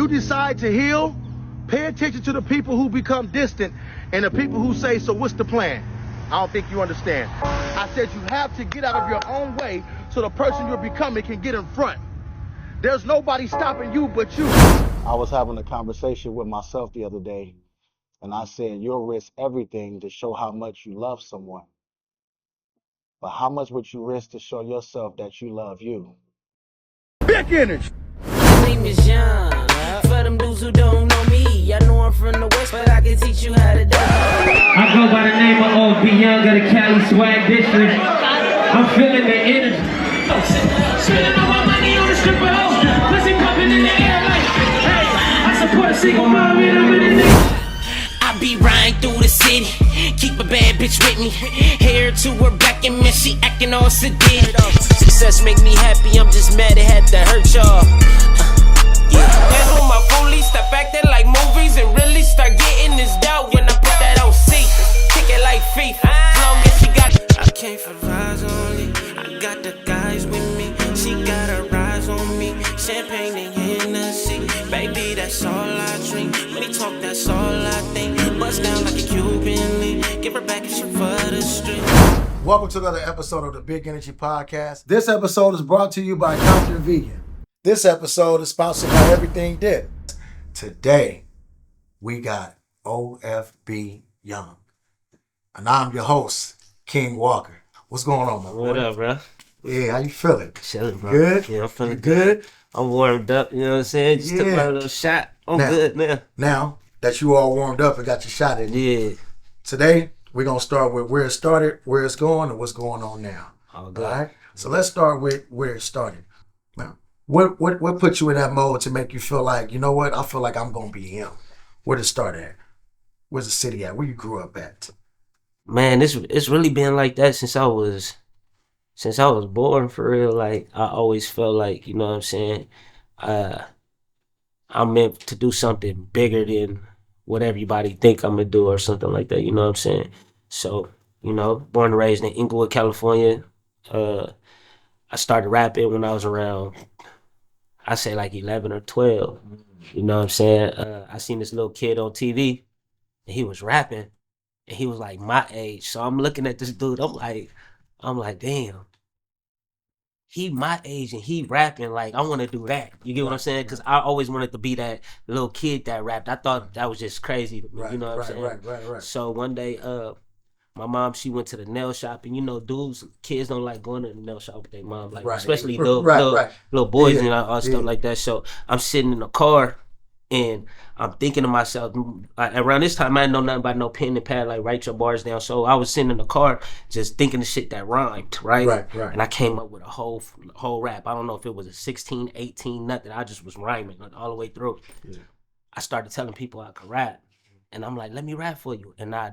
you decide to heal, pay attention to the people who become distant and the people who say, so what's the plan? I don't think you understand. I said you have to get out of your own way so the person you're becoming can get in front. There's nobody stopping you but you. I was having a conversation with myself the other day, and I said, you'll risk everything to show how much you love someone. But how much would you risk to show yourself that you love you? Big energy. My name is Young. For them dudes who don't know me, I know I'm from the West, but I can teach you how to do. I go by the name of OFB YUNG of the Cali Swag District. I'm feeling the energy. Spending all my money on the stripper house. Pussy popping in the air like, hey, I support a single mom and I'm in the name. I be riding through the city, keep a bad bitch with me. Hair to her back and man, she acting all sedated. Success make me happy, I'm just mad it had to hurt y'all. That's when my police stop acting like movies and really start getting this doubt when I put that on C. Kick it like FIFA, as long as she got. I came for vibes only, I got the guys with me. She got her eyes on me, champagne and Hennessy. Baby, that's all I drink. Money talk, that's all I think. Bust down like a Cuban link. Give her back if she for the street. Welcome to another episode of the Big Energy Podcast. This episode is brought to you by Compton Vegan. This episode is sponsored by Everything Dip. Today, we got OFB Young. And I'm your host, King Walker. What's going on, my boy? What up, bro? Yeah, how you feeling? Chilling, bro. Good? Yeah, I'm feeling You good? I'm warmed up, you know what I'm saying? Just took my little shot. I'm good now. Now that you all warmed up and got your shot in, Yeah. today we're going to start with where it started, where it's going, and what's going on now. All good. All right? So let's start with where it started. Now, what put you in that mode to make you feel like, you know what, I feel like I'm going to be him? Where did it start at? Where's the city at? Where you grew up at? Man, it's really been like that since I was born, for real. Like, I always felt like, you know what I'm saying, I'm meant to do something bigger than what everybody think I'm gonna do or something like that, you know what I'm saying? So, you know, born and raised in Inglewood, California. I started rapping when I was around, I say like 11 or 12, you know what I'm saying? I seen this little kid on TV and he was rapping and he was like my age. So I'm looking at this dude, I'm like, damn. He my age and he rapping, like, I want to do that. You get what I'm saying? Because I always wanted to be that little kid that rapped. I thought that was just crazy to me, you know what I'm saying? Right. So one day, my mom, she went to the nail shop, and you know, kids don't like going to the nail shop with their mom, like, especially little boys and all stuff like that. So I'm sitting in the car, and I'm thinking to myself, like, around this time, I didn't know nothing about no pen and pad, like, write your bars down. So I was sitting in the car just thinking of shit that rhymed, right? And I came up with a whole rap. I don't know if it was a 16, 18, nothing. I just was rhyming all the way through. Yeah. I started telling people I could rap. And I'm like, let me rap for you. And I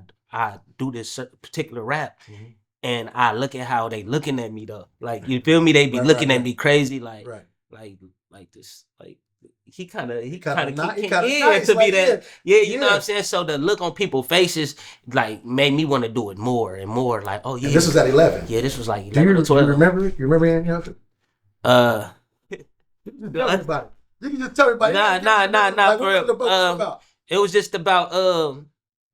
do this particular rap. Mm-hmm. And I look at how they looking at me, though. Like, you feel me? They be looking at me crazy, like this, like, he kind of nice to be that. Yeah, you know what I'm saying? So the look on people's faces, like, made me want to do it more and more. Like, oh, yeah. And this was at 11? Yeah, this was like 11 or 12. Do you remember? You remember any of it? Tell everybody. You can just tell everybody. Nah, like, for real. It was just about,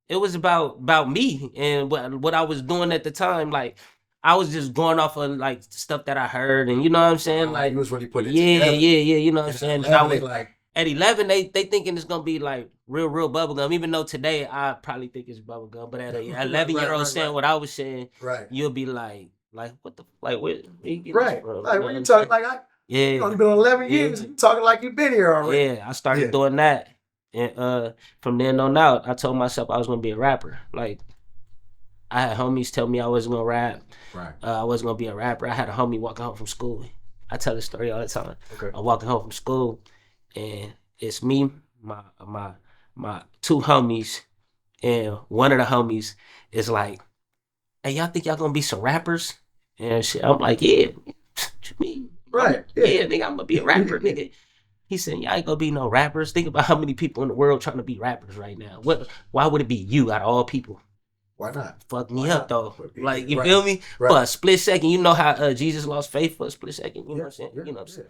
it was about me and what I was doing at the time. Like, I was just going off of, like, stuff that I heard, and you know what I'm saying? Like, you was really putting it together. Yeah, you know what I'm saying? And I was, like, at 11, they thinking it's gonna be like real bubblegum, even though today I probably think it's bubblegum, but at an 11-year-old saying what I was saying, you'll be like, what the, like, where you get this from? Like, when you talking, like, you only been on 11 years, you talking like you've been here already. Yeah, I started doing that, and from then on out, I told myself I was gonna be a rapper. Like, I had homies tell me I wasn't gonna rap. Right. I wasn't gonna be a rapper. I had a homie walking home from school. I tell this story all the time. Okay. I'm walking home from school, and it's me, my two homies, and one of the homies is like, "Hey, y'all think y'all gonna be some rappers?" And shit. I'm like, "Yeah." What you mean? Right. Yeah, nigga, I'm gonna be a rapper, nigga. He said, y'all ain't gonna be no rappers. Think about how many people in the world trying to be rappers right now. Why would it be you out of all people? Why not? Fucked me up though. Like, you feel me? For a split second, you know how Jesus lost faith for a split second. You know what I'm saying? You know what I'm saying?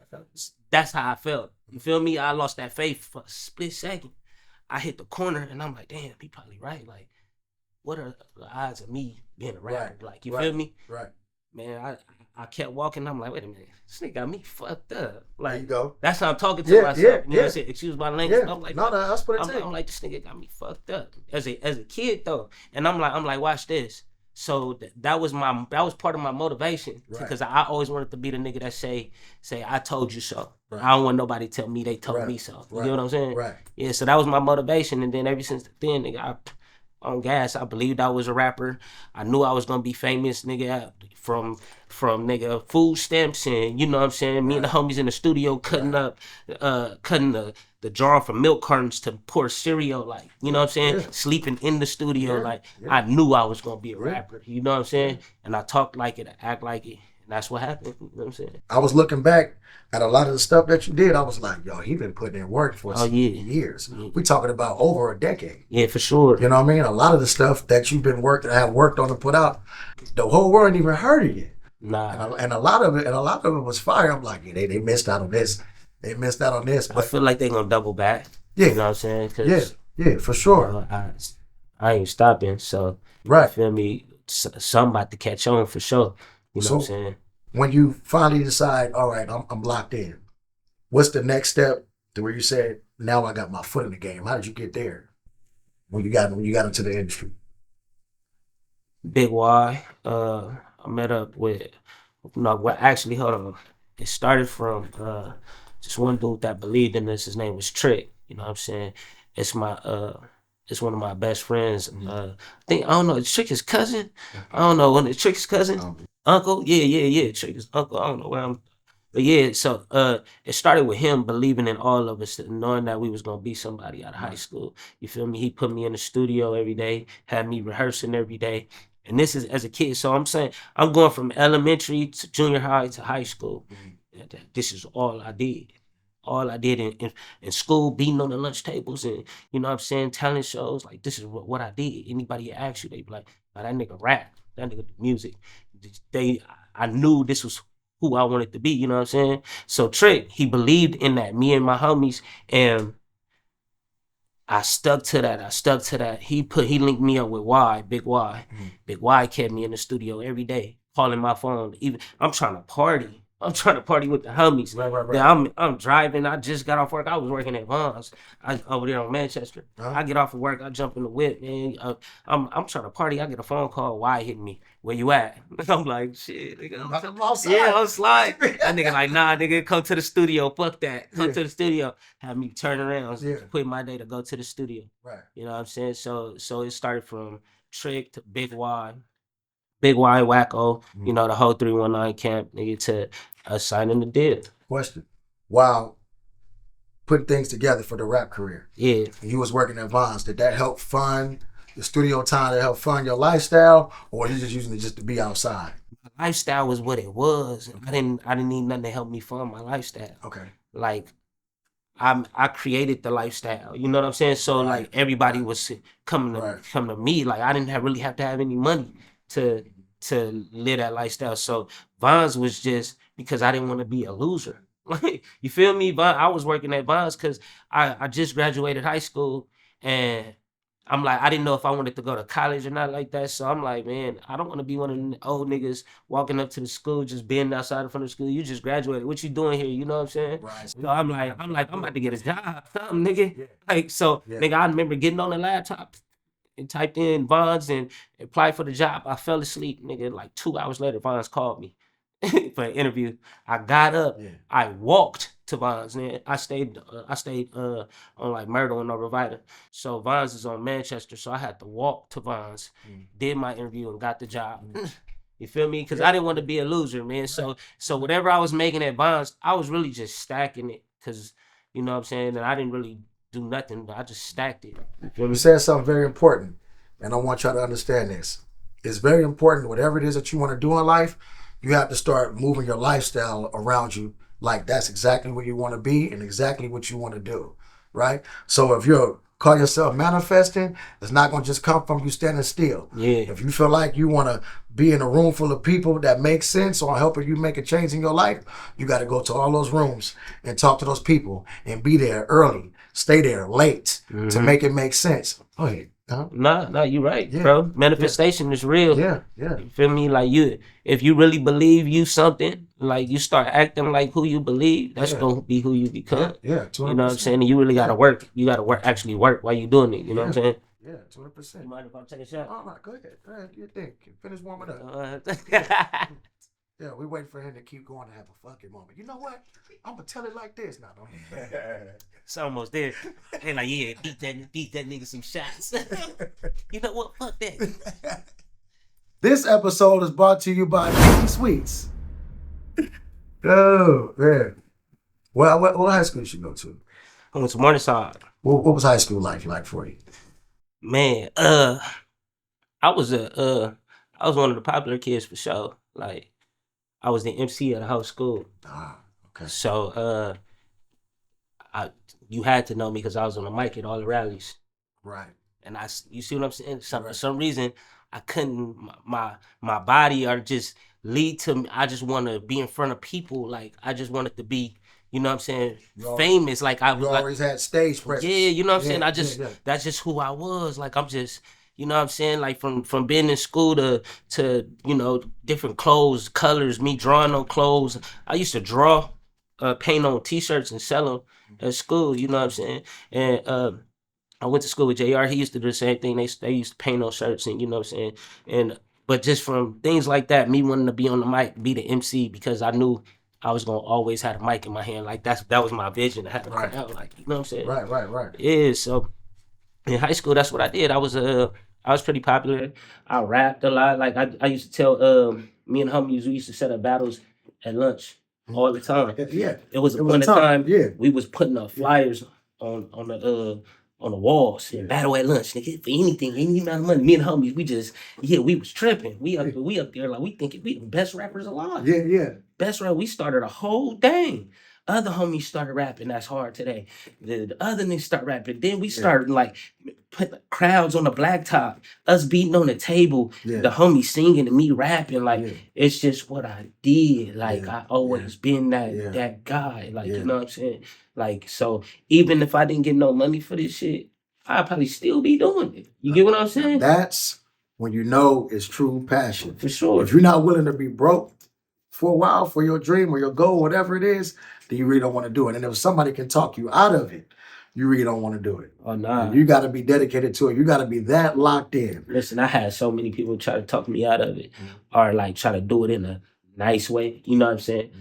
That's how I felt. You feel me? I lost that faith for a split second. I hit the corner and I'm like, damn, he probably right. Like, what are the odds of me being a rapper? Like, you feel me? Right. Man, I kept walking. I'm like, wait a minute, this nigga got me fucked up. Like, there you go. That's how I'm talking to myself. You know what I'm saying? Excuse my language. I'm like, that's what it takes. I'm like, this nigga got me fucked up as a kid though. And I'm like, watch this. So that was part of my motivation because I always wanted to be the nigga that say I told you so. I don't want nobody to tell me they told me so. You know what I'm saying? Right. Yeah. So that was my motivation, and then ever since then, nigga, on gas, I believed I was a rapper. I knew I was gonna be famous, nigga, from nigga food stamps, and you know what I'm saying. Me and the homies in the studio cutting the jar from milk cartons to pour cereal, like, you know what I'm saying. Sleeping in the studio, like I knew I was gonna be a rapper. You know what I'm saying. And I talked like it, I act like it, and that's what happened. You know what I'm saying. I was looking back at a lot of the stuff that you did. I was like, yo, he been putting in work for years. We talking about over a decade. Yeah, for sure. You know what I mean? A lot of the stuff that you've been have worked on and put out, the whole world ain't even heard of it. Nah. And a lot of it was fire. I'm like, yeah, they missed out on this. They missed out on this. But I feel like they gonna double back. Yeah. You know what I'm saying? Cause, yeah, for sure. I ain't stopping. So, you feel me? Something about to catch on for sure. You know what I'm saying? When you finally decide, all right, I'm locked in, what's the next step to where you said, now I got my foot in the game? How did you get there when you got into the industry? Big Y. I met up with, actually, hold on. It started from just one dude that believed in this. His name was Trick. You know what I'm saying? It's one of my best friends. I don't know, it's Trick's cousin. I don't know, when it's Trick's cousin. Uncle? Yeah. Trick's uncle. I don't know where I'm. But yeah, so it started with him believing in all of us, knowing that we was gonna be somebody out of high school. You feel me? He put me in the studio every day, had me rehearsing every day. And this is as a kid. So I'm saying I'm going from elementary to junior high to high school. This is all I did. All I did in school, beating on the lunch tables and, you know what I'm saying, talent shows. Like, this is what I did. Anybody ask you, they be like, oh, that nigga rap, that nigga do music. I knew this was who I wanted to be, you know what I'm saying? So Trick, he believed in that, me and my homies, and I stuck to that. He linked me up with Y, Big Y. Big Y kept me in the studio every day, calling my phone. Even I'm trying to party with the homies. Right. Yeah, I'm driving. I just got off work. I was working at Vaughn's over there on Manchester. I get off of work. I jump in the whip, man. I'm trying to party. I get a phone call. Why hitting me? Where you at? I'm like, shit, nigga. I'm outside. Yeah, I'm slide. That nigga like, nah, nigga, come to the studio. Fuck that. Come to the studio. Have me turn around. Quit my day to go to the studio. Right. You know what I'm saying? So it started from Trick to Big Y. Big Y, Wacko, you know, the whole 319 camp, nigga, to us signing the deal. Question. Wow. Putting things together for the rap career. Yeah. You was working at Vaughn's. Did that help fund the studio time, to help fund your lifestyle, or you just using it just to be outside? My lifestyle was what it was. I didn't need nothing to help me fund my lifestyle. Okay. Like, I created the lifestyle. You know what I'm saying? So like everybody was coming to me. Like, I didn't really have to have any money to live that lifestyle. So Vaughn's was just because I didn't want to be a loser. Like, you feel me? I was working at Vaughn's because I just graduated high school, and I'm like, I didn't know if I wanted to go to college or not like that. So I'm like, man, I don't want to be one of the old niggas walking up to the school, just being outside in front of the school. You just graduated. What you doing here? You know what I'm saying? Right. So I'm about to get a job, something, nigga. Yeah. Like, so, nigga, I remember getting on the laptop and typed in Vaughn's and applied for the job. I fell asleep, nigga. Like 2 hours later, Vaughn's called me for an interview. I got up. Yeah. I walked to Vaughn's. Man, I stayed on like Myrtle and Nova Vita. So Vaughn's is on Manchester, so I had to walk to Vaughn's. Did my interview and got the job. You feel me? Because I didn't want to be a loser, man. So whatever I was making at Vaughn's, I was really just stacking it, because, you know what I'm saying, and I didn't really do nothing, but I just stacked it. You said something very important, and I want y'all to understand this. It's very important, whatever it is that you want to do in life, you have to start moving your lifestyle around you like that's exactly where you want to be and exactly what you want to do, right? So if you're call yourself manifesting, it's not going to just come from you standing still. Yeah. If you feel like you want to be in a room full of people that make sense or helping you make a change in your life, you got to go to all those rooms and talk to those people and be there early, stay there late to make it make sense. Go ahead. Huh? Nah, you right, bro. Manifestation is real. Yeah. You feel me? Like if you really believe you something, like you start acting like who you believe, that's gonna be who you become. Yeah, 200%. You know what I'm saying? And you really gotta work. You gotta actually work while you doing it. You know what I'm saying? Yeah, 200%. You mind if I take a shot? Oh, no, go ahead. Go ahead. You think? Finish warming up. Yeah, we waiting for him to keep going to have a fucking moment. You know what? I'm gonna tell it like this. Now, don't. It's almost there. They like, yeah, beat that nigga some shots. You know what? Fuck that. This episode is brought to you by Easy Sweets. Oh, man. Well, what high school did you go to? I went to Morningside. What was high school life like for you? Man, I was one of the popular kids for sure. Like, I was the MC at the whole school. Ah, okay. So, you had to know me because I was on the mic at all the rallies. Right. And you see what I'm saying? Right. For some reason, I couldn't, my body or just lead to me. I just want to be in front of people. Like, I just wanted to be, you know what I'm saying, famous. Like, you always had stage presence. Yeah, you know what I'm saying? That's just who I was. Like, I'm just, you know what I'm saying? Like, from being in school to you know, different clothes, colors, me drawing on clothes. I used to draw, paint on T-shirts and sell them at school, you know what I'm saying? And I went to school with JR. He used to do the same thing. They used to paint on shirts and, you know what I'm saying? But just from things like that, me wanting to be on the mic, be the MC, because I knew I was going to always have a mic in my hand. Like, that was my vision. I had to come out, like, you know what I'm saying? Right. Yeah, so in high school, that's what I did. I was pretty popular. I rapped a lot. Like, I used to tell, me and homies, we used to set up battles at lunch all the time. Yeah. It was a point of time we was putting up flyers on the walls and battle at lunch, nigga, for anything, any amount of money. Me and homies, we was tripping. We up there like we thinking we the best rappers alive. Yeah. Best rap. We started a whole thing. Other homies started rapping. That's hard today. The other niggas start rapping. Then we started like putting crowds on the blacktop. Us beating on the table. The homies singing and me rapping. Like it's just what I did. Like I always been that guy. Like you know what I'm saying. Like so, even if I didn't get no money for this shit, I'd probably still be doing it. You get what I'm saying? That's when you know it's true passion. For sure. If you're not willing to be broke for a while for your dream or your goal, whatever it is, then you really don't want to do it. And if somebody can talk you out of it, you really don't want to do it. Oh, nah. And you got to be dedicated to it. You got to be that locked in. Listen, I had so many people try to talk me out of it or like try to do it in a nice way. You know what I'm saying?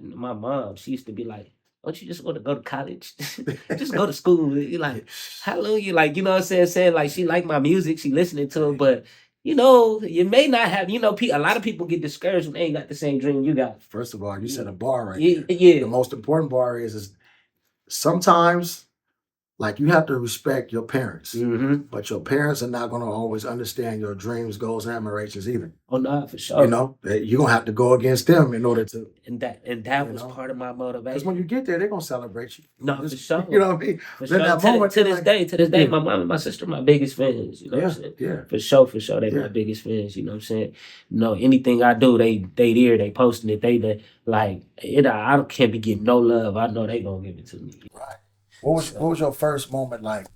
My mom, she used to be like, don't you just want to go to college? Just go to school. Like, hallelujah. Like, you know what I'm saying? Like, she liked my music. She listening to it. But, you know, you may not have, you know, a lot of people get discouraged when they ain't got the same dream you got. First of all, you set a bar right there. Yeah. The most important bar is sometimes, like, you have to respect your parents. But your parents are not going to always understand your dreams, goals, and admirations either. Oh, no, for sure. You know, you're going to have to go against them in order to. And that was part of my motivation. Because when you get there, they're going to celebrate you. No, for sure. You know what I mean? For sure. To this day, my mom and my sister are my biggest fans. You know what I'm saying? Yeah. For sure. They my biggest fans. You know what I'm saying? No, anything I do, they there, they posting it. I can't be getting no love. I know they going to give it to me. Right. What was your first moment like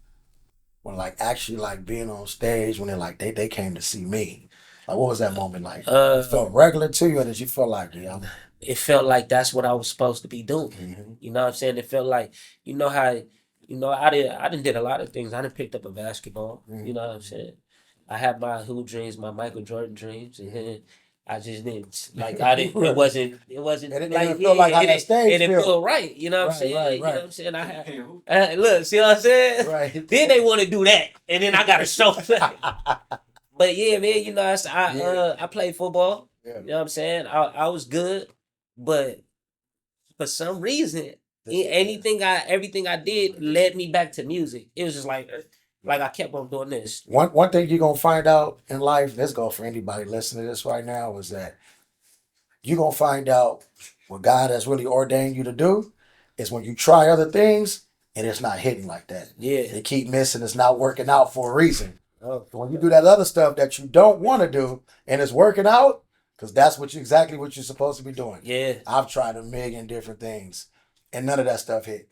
when like actually like being on stage when they came to see me? Like what was that moment like? It felt regular to you or did you feel like it felt like that's what I was supposed to be doing. You know what I'm saying? It felt like, you know how, you know, I did a lot of things. I done picked up a basketball. You know what I'm saying? I had my hoop dreams, my Michael Jordan dreams, and then I just didn't like. It wasn't. It like feel like how that stage it feel right. You know what I'm saying? Right. You know what I'm saying? I had look. See what I'm saying? Right. Then they want to do that, and then I got to show. But yeah, man. You know, I played football. Yeah. You know what I'm saying? I was good, but for some reason, everything I did led me back to music. It was just like I kept on doing this. One thing you're going to find out in life, let's go for anybody listening to this right now, is that you're going to find out what God has really ordained you to do is when you try other things, and it's not hitting like that. Yeah. They keep missing. It's not working out for a reason. Oh. When you do that other stuff that you don't want to do and it's working out, because that's exactly what you're supposed to be doing. Yeah. I've tried a million different things, and none of that stuff hit.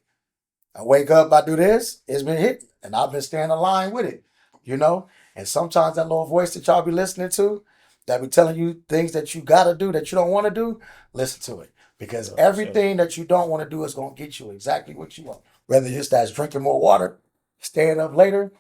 I wake up, I do this, it's been hit, and I've been staying aligned with it, you know? And sometimes that little voice that y'all be listening to, that be telling you things that you got to do that you don't want to do, listen to it. Because everything that you don't want to do is going to get you exactly what you want. Whether it's that's drinking more water, staying up later,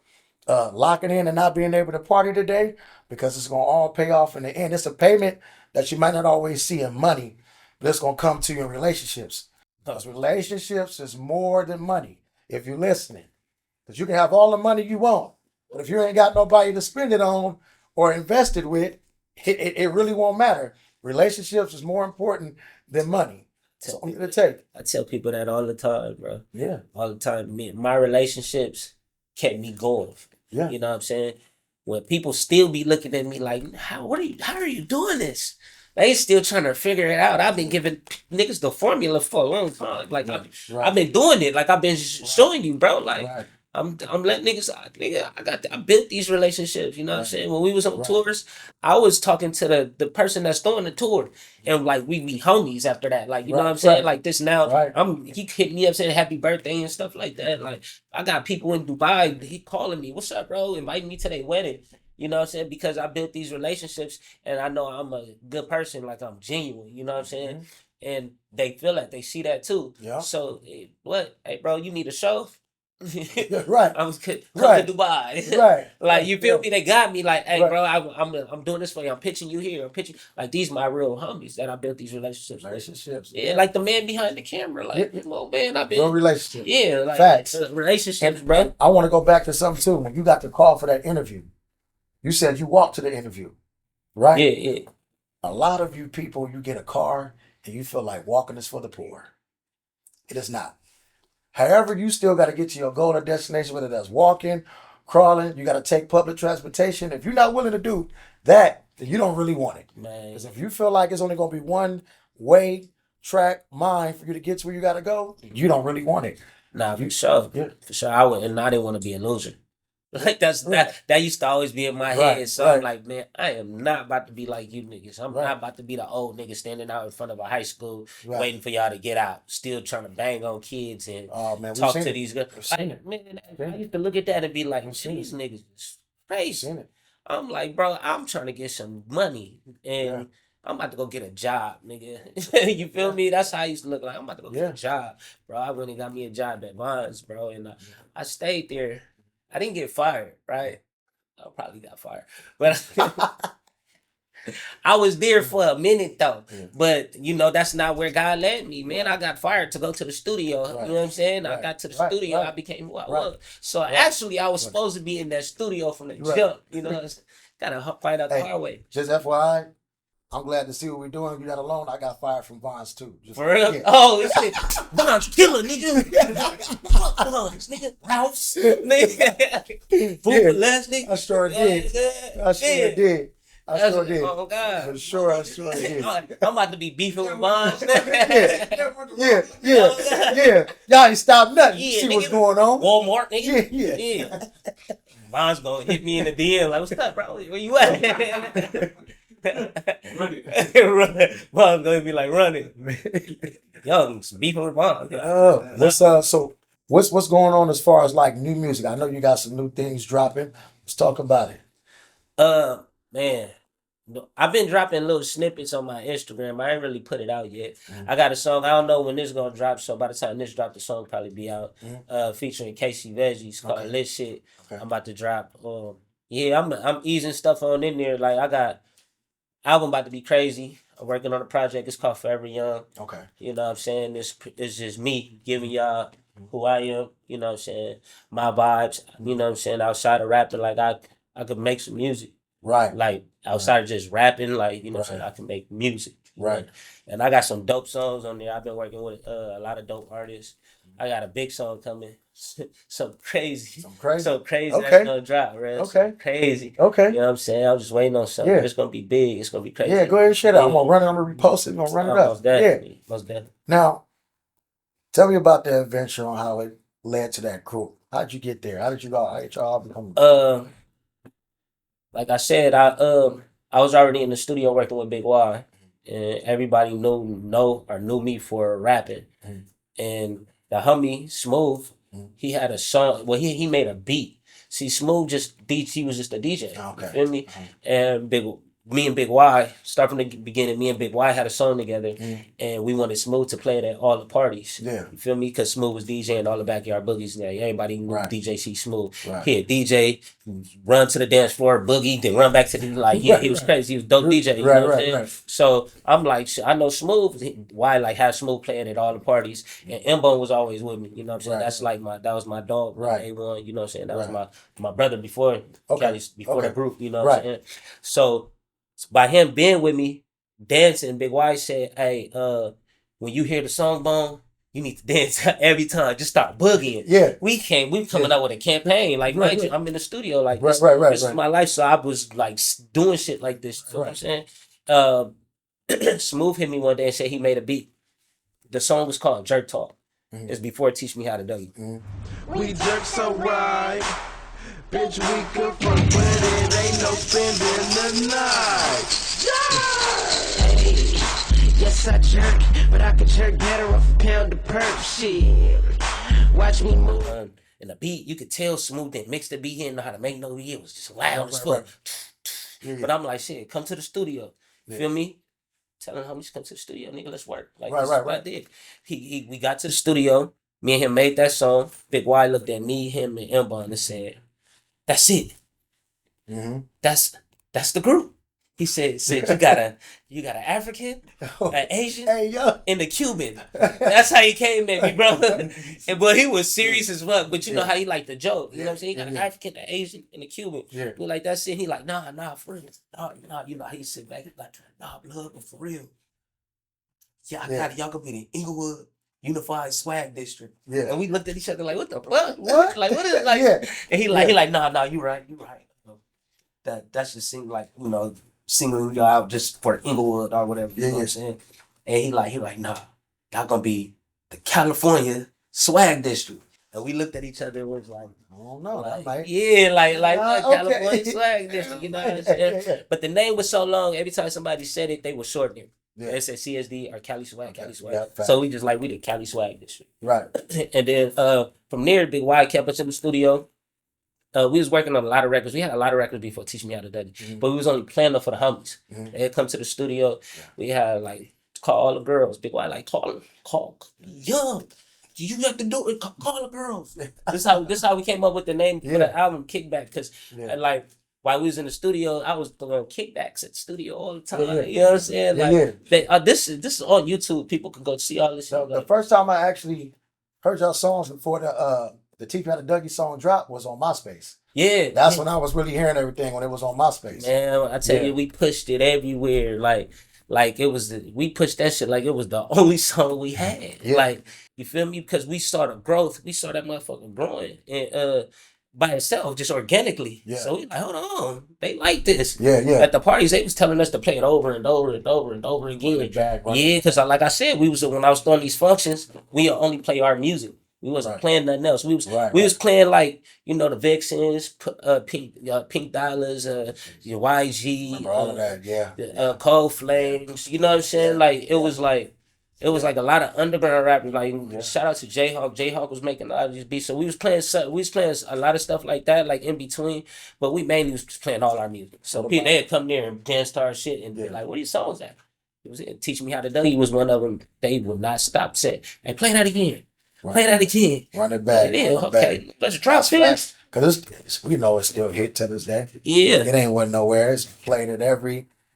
locking in and not being able to party today, because it's going to all pay off in the end. It's a payment that you might not always see in money, but it's going to come to you in relationships. Because relationships is more than money, if you're listening. Because you can have all the money you want, but if you ain't got nobody to spend it on or invest it with, it really won't matter. Relationships is more important than money. So I'm gonna take. I tell people that all the time, bro. Yeah. All the time. My relationships kept me going. Yeah. You know what I'm saying? When people still be looking at me like, how are you doing this? They still trying to figure it out. I've been giving niggas the formula for a long time. Like I've been doing it. Like I've been showing you, bro. Like I'm letting niggas, nigga, I built these relationships, you know what I'm saying? When we was on tours, I was talking to the person that's throwing the tour, and like we be homies after that. Like, you know what I'm saying? Like this now, he hit me up saying happy birthday and stuff like that. Like I got people in Dubai, he calling me, what's up, bro? Inviting me to their wedding. You know what I'm saying? Because I built these relationships and I know I'm a good person, like I'm genuine, you know what I'm saying? And they feel that, they see that too. Yeah. So what? Hey bro, you need a show? Right. I was come to Dubai. Right. Like you feel me? They got me like, hey bro, I'm doing this for you. I'm pitching you here. I'm pitching like these my real homies that I built these relationships. Yeah, like the man behind the camera. Like, well, man, I've been real relationships. Yeah, like facts. Relationships, bro. I want to go back to something too. When you got the call for that interview, you said you walked to the interview, right? Yeah. A lot of you people, you get a car and you feel like walking is for the poor. It is not. However, you still got to get to your goal or destination, whether that's walking, crawling, you got to take public transportation. If you're not willing to do that, then you don't really want it. Because if you feel like it's only going to be one way, track, mind for you to get to where you got to go, you don't really want it. Nah, for sure. Yeah. For sure. I didn't want to be a loser. Like that used to always be in my head. So I'm like, man, I am not about to be like you niggas. I'm not about to be the old nigga standing out in front of a high school waiting for y'all to get out, still trying to bang on kids and talk to these girls. I used to look at that and be like, these niggas is crazy. I'm like, bro, I'm trying to get some money and I'm about to go get a job, nigga. You feel me? That's how I used to look like. I'm about to go get a job, bro. I went and got me a job at Vons, bro, and I stayed there. I didn't get fired, right? I probably got fired. But I was there for a minute, though. But, you know, that's not where God led me, man. I got fired to go to the studio. You know what I'm saying? I got to the studio. I became who I was. So, actually, I was supposed to be in that studio from the jump. You know, got to find out the hard way. Just FYI, I'm glad to see what we're doing. You got alone. I got fired from Vons too. For real? Yeah. Oh, shit. Vons killer, nigga. Vons, nigga. House, nigga. Food less, nigga. I sure did. I sure did. Oh, God. For sure, I sure did. I'm about to be beefing with Vons. Yeah. Y'all ain't stopped nothing. See what's going on. Walmart, nigga. Yeah. Vons gonna hit me in the DM. Like, what's up, bro? Where you at? Vons gonna be like running. Young beefing with Vons. What's going on as far as like new music? I know you got some new things dropping. Let's talk about it. Man, I've been dropping little snippets on my Instagram. I ain't really put it out yet. I got a song. I don't know when this is gonna drop. So by the time this drop, the song probably be out. Featuring Casey Veggies called Lit Shit. I'm about to drop. I'm easing stuff on in there. Like I got. Album about to be crazy. I'm working on a project. It's called Forever Young. Okay. You know what I'm saying? It's just me giving y'all who I am. You know what I'm saying? My vibes. You know what I'm saying? Outside of rapping, like I could make some music. Right. Like outside of just rapping, like, you know what I'm saying? I can make music. Right. And I got some dope songs on there. I've been working with a lot of dope artists. I got a big song coming. Some crazy that's gonna drop, right? Okay. Crazy. Okay. You know what I'm saying? I'm just waiting on something. It's gonna be big. It's gonna be crazy. Yeah, go ahead and share that. I'm gonna run it. I'm gonna repost it. I'm gonna run it up. Most definitely. Now, tell me about the adventure on how it led to that crew? How'd you get there? How did y'all become? Like I said, I was already in the studio working with Big Y, and everybody knew me for rapping. And the homie Smooth, he had a song. Well, he made a beat. See, Smooth he was just a DJ. Okay. You feel me? And me and Big Y, start from the beginning, me and Big Y had a song together, and we wanted Smooth to play it at all the parties. Yeah. You feel me? Because Smooth was DJing all the backyard boogies. Now everybody knew DJ C Smooth. Right. He a DJ, run to the dance floor, boogie, then run back to the he was crazy. He was dope DJ. You know what I'm saying? Right. So I'm like, I know Smooth. Why like have Smooth playing at all the parties? And M-Bone was always with me. You know what I'm saying? That's like that was my dog. Right. A1. You know what I'm saying? That was my brother before the group. You know what I'm saying? So by him being with me, dancing, Big Y said, "Hey, when you hear the song Bone, you need to dance every time. Just start boogieing." Yeah. We coming out with a campaign. Like, I'm in the studio. Like, this is my life. So I was like doing shit like this. You know what I'm saying? Smooth hit me one day and said he made a beat. The song was called Jerk Talk. It's before Teach Me How to Dougie. We jerk so right. Bitch, we could fuck, but it ain't no spending the night. Hey, yes, I jerk, but I could jerk better off a pound of perp shit. Watch me move. And the beat, you could tell Smooth didn't mix the beat. He didn't know how to make no beat. It was just loud as fuck. But I'm like, shit, come to the studio. Feel me? Telling homies to come to the studio, nigga, let's work. Like, this is what I did. We got to the studio. Me and him made that song. Big Y looked at me, him, and M-Bone and said, "That's it. That's the group." He said you got an African, an Asian, and a Cuban. That's how he came at me, bro. But he was serious as fuck. But you know how he liked the joke. You know what I'm saying? He got an African, an Asian, and a Cuban. Yeah. We like, that's it. He like, nah, for real. Nah, you know how he sit back. He's like, nah, blood, but for real. Yeah, I got it. Y'all gonna be the Inglewood Unified Swag District. Yeah. And we looked at each other like, what the fuck? What? Like, what is it like? And he like, nah, you right. That just seemed like, you know, singling you out just for Inglewood or whatever. You know what I'm saying? And he like, nah, y'all gonna be the California Swag District. And we looked at each other and was like, I don't know. Like California Swag District, you know what I'm saying? But the name was so long, every time somebody said it, they would shorten it. Yeah. They said CSD or Cali Swag. Yeah, so we just like, we the Cali Swag District. Right. And then from there, Big Y kept us in the studio. We was working on a lot of records. We had a lot of records before Teach Me How to Dougie. But we was only playing them for the homies. They'd come to the studio. We had like, call all the girls. Big Y like, call Young. You have to do it. Call the girls. This how we came up with the name for the album, Kickback. Because like, while we was in the studio, I was doing kickbacks at the studio all the time. You know what I'm saying? Like, this is on YouTube. People can go see all this shit. The first time I actually heard y'all songs before the Teach Me How to Dougie song dropped was on MySpace. Yeah. That's when I was really hearing everything, when it was on MySpace. Man, I tell you, we pushed it everywhere. Like it was, we pushed that shit like it was the only song we had. Yeah. Like, you feel me? Because we saw the growth. We saw that motherfucker growing. And by itself, just organically. Yeah. So we like, hold on, they like this. Yeah. At the parties, they was telling us to play it over and over and over and over again. Yeah, because like I said, when I was throwing these functions, we only play our music. We wasn't playing nothing else. We was playing like, you know, the Vixens, Pink Dollars, your YG, all of that, Cold Flames. You know what I'm saying? Like it was like a lot of underground rappers. Like shout out to J-Hawk. J-Hawk was making a lot of these beats. So we was playing a lot of stuff like that, like in between. But we mainly was playing all our music. So people, they'd come there and dance to our shit and be like, "What are these songs at?" It was Teach Me How to Dougie was one of them. They would not stop saying, "Hey, play that again. Play that again. Run it back. Okay, let's drop fast." Because we know it's still hit to this day. Yeah. It ain't went nowhere. It's played at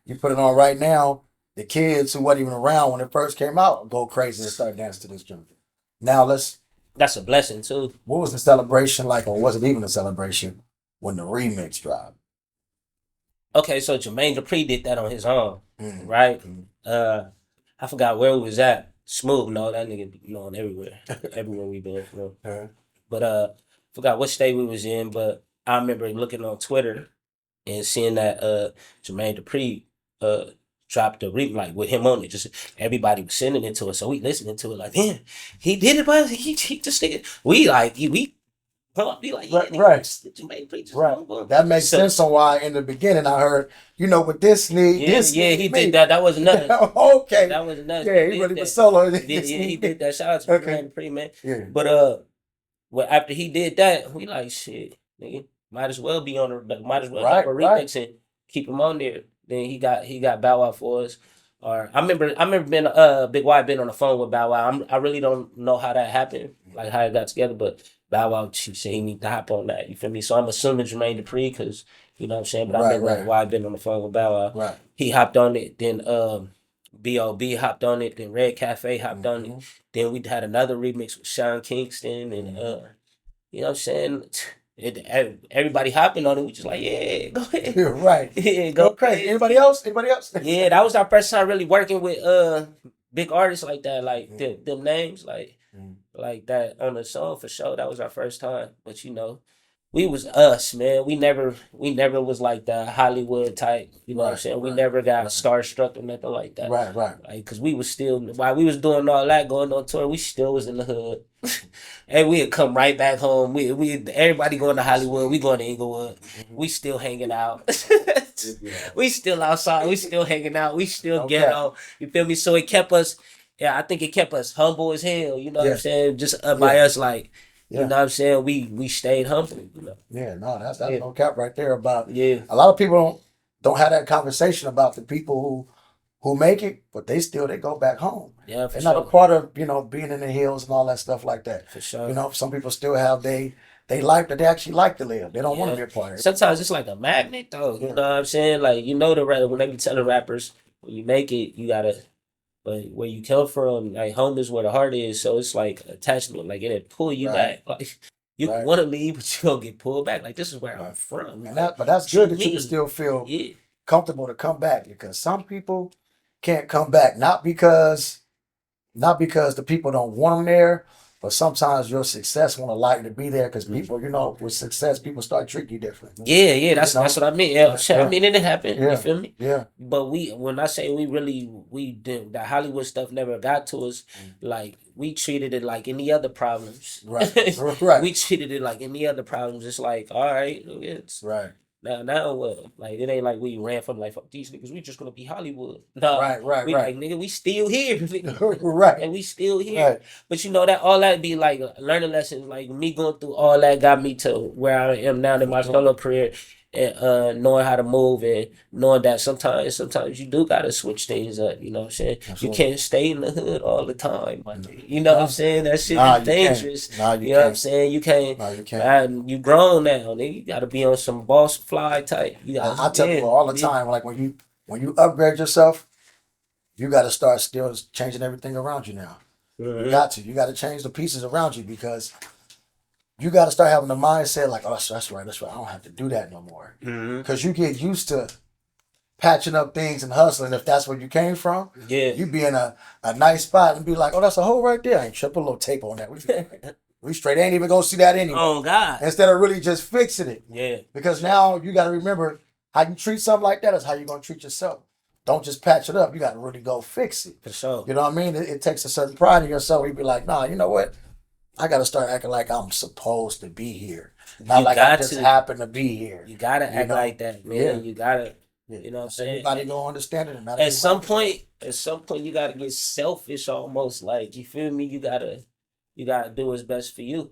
you put it on right now. The kids who wasn't even around when it first came out go crazy and start dancing to this junk. Now that's a blessing too. What was the celebration like, or was it even a celebration when the remix dropped? Okay, so Jermaine Dupri did that on his own, right? I forgot where we was at. Smooth, no, that nigga be known everywhere. Everywhere we been, you know. But forgot what state we was in, but I remember looking on Twitter and seeing that Jermaine Dupri dropped the remix like with him on it. Just everybody was sending it to us, so we listening to it like, damn, he did it, but he just nigga. We be like, yeah, right. Jermaine preachers. Right. That makes sense on why in the beginning I heard, with this need, he did that. That was nothing. Okay. That was nothing. Yeah, he really was solo. He did that. Shout out to Jermaine Pre, man. Yeah. But well, after he did that, we like shit, nigga. Might as well be on the might as well have a remix and keep him on there. Then he got Bow Wow for us. Or I remember being Big Y been on the phone with Bow Wow. I really don't know how that happened, like how it got together, but Bow Wow, she said he need to hop on that. You feel me? So I'm assuming Jermaine Dupri, because you know what I'm saying. But I remember why I been on the phone with Bow Wow. Right. He hopped on it. Then B.O.B. hopped on it. Then Red Cafe hopped on it. Then we had another remix with Sean Kingston, and you know what I'm saying. Everybody hopping on it. We just like, yeah, go ahead. You're right. Yeah, go crazy. Anybody else? Yeah, that was our first time really working with big artists like that, like them names, like that on the song for sure. That was our first time. But we was us, man. We never was like the Hollywood type. You know what I'm saying? We never got starstruck or nothing like that. Right. Like, cause we was still, while we was doing all that, going on tour, we still was in the hood. And we'd come right back home. We everybody going to Hollywood. We going to Inglewood. We still hanging out. We still outside. We still hanging out. We still ghetto. You feel me? So it kept us. Yeah, I think it kept us humble as hell. You know what I'm saying? Just by us, like. You know what I'm saying? We stayed humble. Yeah, no, that's no cap right there about. Yeah. A lot of people don't have that conversation about the people who make it, but they go back home. Yeah, for They're sure. not a part of being in the hills and all that stuff like that. For sure. Some people still have they life that they actually like to live. They don't want to be a part of it. Sometimes it's like a magnet, though. You know what I'm saying? Like, when they be telling rappers, when you make it, you gotta. But where you come from, like, home is where the heart is. So it's like attachment, like it'll pull you back. Like you want to leave, but you gonna get pulled back. Like, this is where I'm from. But that's good that you can still feel comfortable to come back, because some people can't come back, not because the people don't want them there, but sometimes your success want to like to be there, because people, with success, people start treating you different. Yeah, that's what I mean. Yeah, I mean, it happened. Yeah. You feel me? Yeah. But when I say we did that Hollywood stuff never got to us. Like, we treated it like any other problems. Right. We treated it like any other problems. It's like, all right, it's right. Now what? Like, it ain't like we ran from like, fuck these niggas, we just gonna be Hollywood. No, right. Like, nigga, we still here. Right. And we still here. Right. But that all that be like learning lessons. Like, me going through all that got me to where I am now in my solo career, and knowing how to move, and knowing that sometimes you do gotta switch things up. You know what I'm saying? Absolutely. You can't stay in the hood all the time. You know what I'm saying? That shit is dangerous. You know what I'm saying? You can't. No, you can't. You grown now, nigga. You gotta be on some boss fly type. I tell people all the time, like, when you upgrade yourself, you got to start still changing everything around you now. You got to change the pieces around you, because you got to start having the mindset like, oh, that's right. I don't have to do that no more. Because you get used to patching up things and hustling. If that's where you came from, you be in a nice spot and be like, oh, that's a hole right there. I ain't put a little tape on that. We straight ain't even gonna see that anyway. Oh God! Instead of really just fixing it. Yeah. Because now you got to remember, how you treat something like that is how you gonna treat yourself. Don't just patch it up. You got to really go fix it. For sure. You know what I mean? It takes a certain pride in yourself. You be like, nah, you know what? I got to start acting like I'm supposed to be here. Not like I just happen to be here. You got to act like that, man. Yeah. You got to, you know what I'm saying? Everybody gonna understand it. And not at some point, you got to get selfish almost. Like, you feel me? You got to do what's best for you.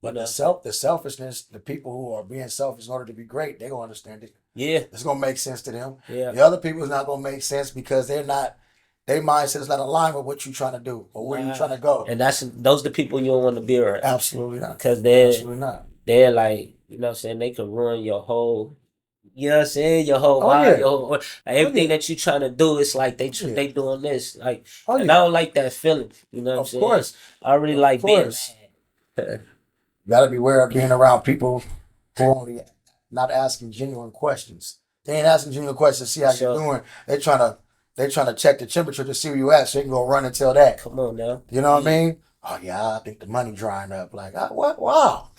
But the selfishness, the people who are being selfish in order to be great, they gonna understand it. Yeah. It's gonna make sense to them. Yeah. The other people is not gonna make sense, because their mindset is not aligned with what you're trying to do or where you're trying to go. And those the people you don't want to be around. Absolutely not. Because absolutely not. They're like, you know what I'm saying, they can ruin your whole, you know what I'm saying, your whole vibe, your whole, like, everything that you trying to do. It's like they doing this, like, and I don't like that feeling. You know what I'm saying? Of course. I really like being mad. You gotta beware of being around people who only not asking genuine questions. They ain't asking genuine questions to see how you're doing. They're trying to check the temperature to see where you at, so you can go run and tell that. Come on now. You know what I mean? Oh yeah, I think the money drying up. Like, what? Wow.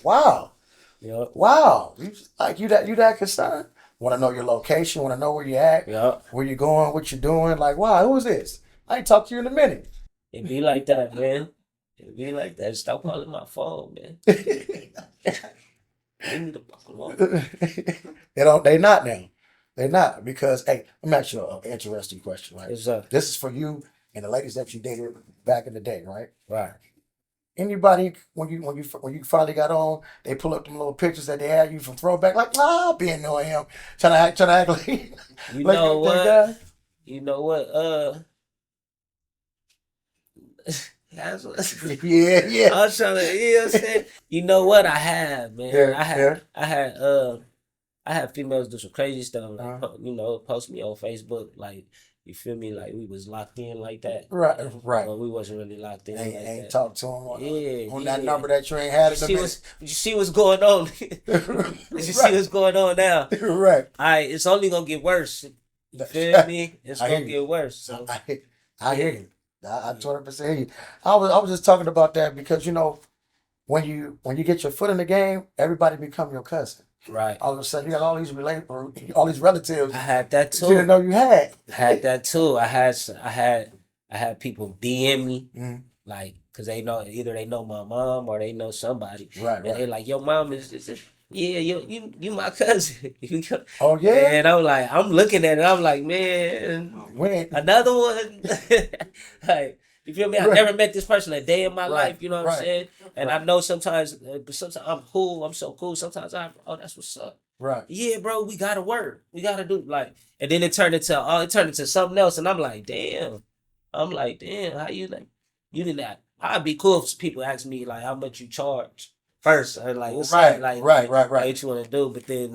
Yep. Wow. You that concerned? Want to know your location. Want to know where you at. Yeah. Where you going. What you doing. Like, wow, who is this? I ain't talked to you in a minute. It be like that, man. It be like that. Stop calling my phone, man. They need to fuck along. They not now. They're not because hey, let me ask you an interesting question, right? Yes, This is for you and the ladies that you dated back in the day, right? right. Anybody when you finally got on, they pull up them little pictures that they had you from throwback, like being knowing him, trying to act like You like know what? guy. You know what? That's what. Yeah. I was trying to, you know what I'm saying? You know what I had, man? Yeah, I had females do some crazy stuff, like, post me on Facebook, like, you feel me? Like, we was locked in like that. Right. But we wasn't really locked in Ain't that. talked to him on that number that you ain't had in a minute. You see what's going on? You see what's going on now? Right. All right, it's only gonna get worse. You feel me? It's gonna get worse. So. I hear you. I 200% hear you. I was just talking about that because when you get your foot in the game, everybody become your cousin. Right. All of a sudden, you got all these relatives. I had that too. You didn't know you had. I had that too. I had people DM me, like, cause they know either they know my mom or they know somebody. Right. And they like, your mom is yeah, you my cousin. Oh yeah. And I'm looking at it. I'm like, man, when another one. Like, you feel me? I never met this person a day in my life. You know what I'm saying? And I know sometimes I'm cool. I'm so cool. Sometimes that's what's up. Right. Yeah, bro. We gotta work. We gotta do and then it turned into something else. And I'm like, damn. How you like? You didn't. I'd be cool if people ask me like, how much you charge first, or like, what's right, like, right. What you want to do? But then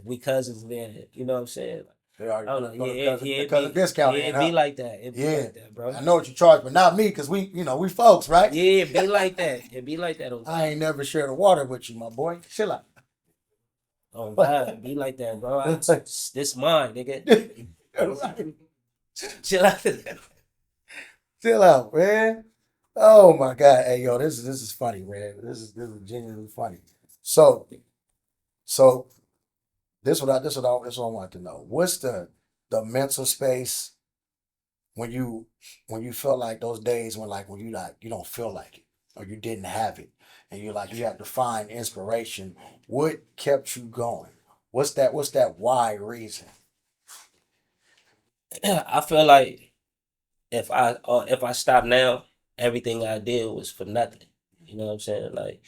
we cousins. Then you know what I'm saying. I don't know. Because discount. Yeah, it be like that. It be like that, bro. I know what you charge, but not me, because we folks, right? Yeah, it be like that. It be like that. I ain't never shared a water with you, my boy. Chill out. Oh God, it be like that, bro. This mine, nigga. Chill out. Chill out, man. Oh my God. Hey, yo, this is funny, man. This is genuinely funny. So this what I wanted to know. What's the mental space when you felt like those days when you don't feel like it or you didn't have it and you have to find inspiration? What kept you going? What's that why reason? I feel like if I stop now, everything I did was for nothing. You know what I'm saying? Like,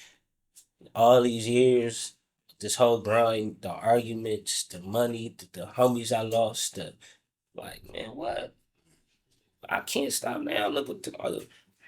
all these years, this whole grind, the arguments, the money, the homies I lost, man, what? I can't stop now. Look what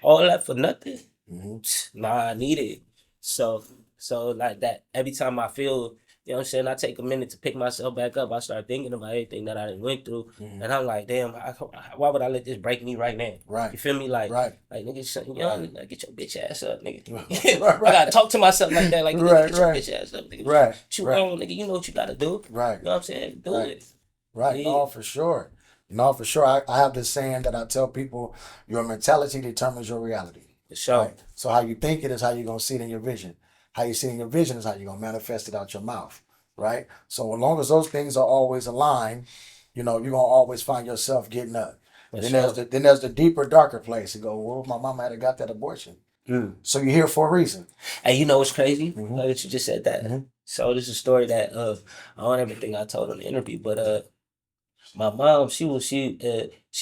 all that for nothing. Mm-hmm. Nah, I need it. So like that. Every time I feel, you know what I'm saying, I take a minute to pick myself back up. I start thinking about everything that I done went through, and I'm like, damn, why would I let this break me right now? Right. You feel me? Like, right. Like, nigga, young, like, get your bitch ass up, nigga. Right. I gotta talk to myself like that, like, nigga, get your bitch ass up, nigga. Right. You on, nigga, you know what you gotta do. Right. You know what I'm saying? Do it. Right. Yeah. No, for sure. No, for sure. I have this saying that I tell people: your mentality determines your reality. For sure. Right? So how you think it is how you're gonna see it in your vision. How you see it in your vision is how you're gonna manifest it out your mouth. Right? So as long as those things are always aligned, you're gonna always find yourself getting up. Then there's the deeper, darker place. You go, well, my mama had got that abortion. So you're here for a reason. And you know what's crazy? Mm-hmm. Like you just said that. Mm-hmm. So this is a story that I don't everything I told in the interview, but my mom, she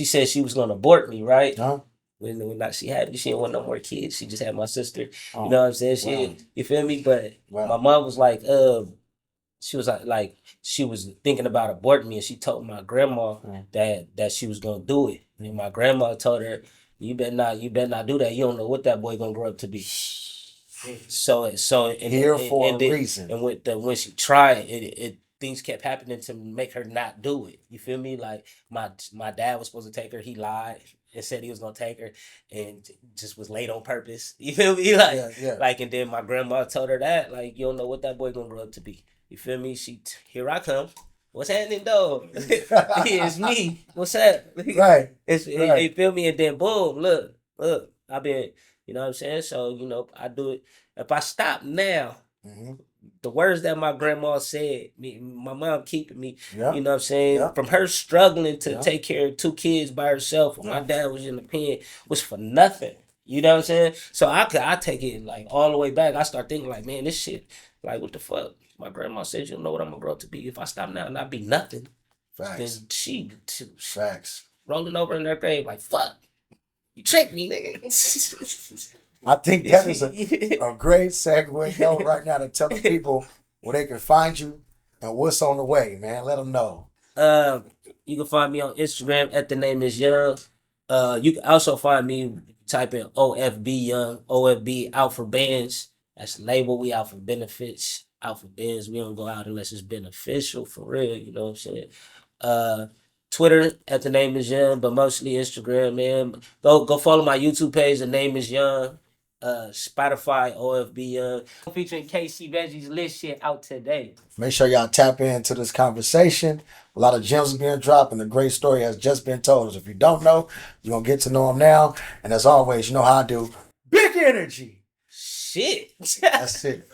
said she was gonna abort me, right? Huh? When she didn't want no more kids. She just had my sister. Oh, you know what I'm saying? You feel me? But my mom was like, she was like she was thinking about aborting me, and she told my grandma that she was gonna do it. And my grandma told her, you better not do that. You don't know what that boy gonna grow up to be. So here for a reason. And when she tried it, things kept happening to make her not do it. You feel me? Like my dad was supposed to take her. He lied and said he was gonna take her, and just was late on purpose. You feel me? Like, and then my grandma told her that, like, you don't know what that boy gonna grow up to be. You feel me? Here I come. What's happening, though? It's me. What's up? Right. You feel me? And then boom, look. I've been, you know what I'm saying? So, I do it. If I stop now, the words that my grandma said, my mom keeping me, Yeah. you know what I'm saying? Yeah. From her struggling to Yeah. take care of 2 kids by herself when my dad was in the pen was for nothing. You know what I'm saying? So I take it like all the way back. I start thinking like, man, this shit, like what the fuck? My grandma said, you know what I'm gonna grow up to be. If I stop now and I be nothing, Facts. then she Facts. rolling over in her grave like, fuck, you tricked me, nigga. I think that is a great segue though right now to tell the people where they can find you and what's on the way, man. Let them know. You can find me on Instagram at the name is Young. You can also find me, type in OFB Young, OFB out for bands. That's the label. We out for benefits, out for bands. We don't go out unless it's beneficial for real. You know what I'm saying? Twitter at the name is Young, but mostly Instagram, man. Go follow my YouTube page. The name is Young. Spotify OFB Young. Featuring KC Reggie's list shit out today. Make sure y'all tap into this conversation. A lot of gems are being dropped, and a great story has just been told. So if you don't know, you're gonna get to know him now. And as always, you know how I do. Big energy. Shit. That's it.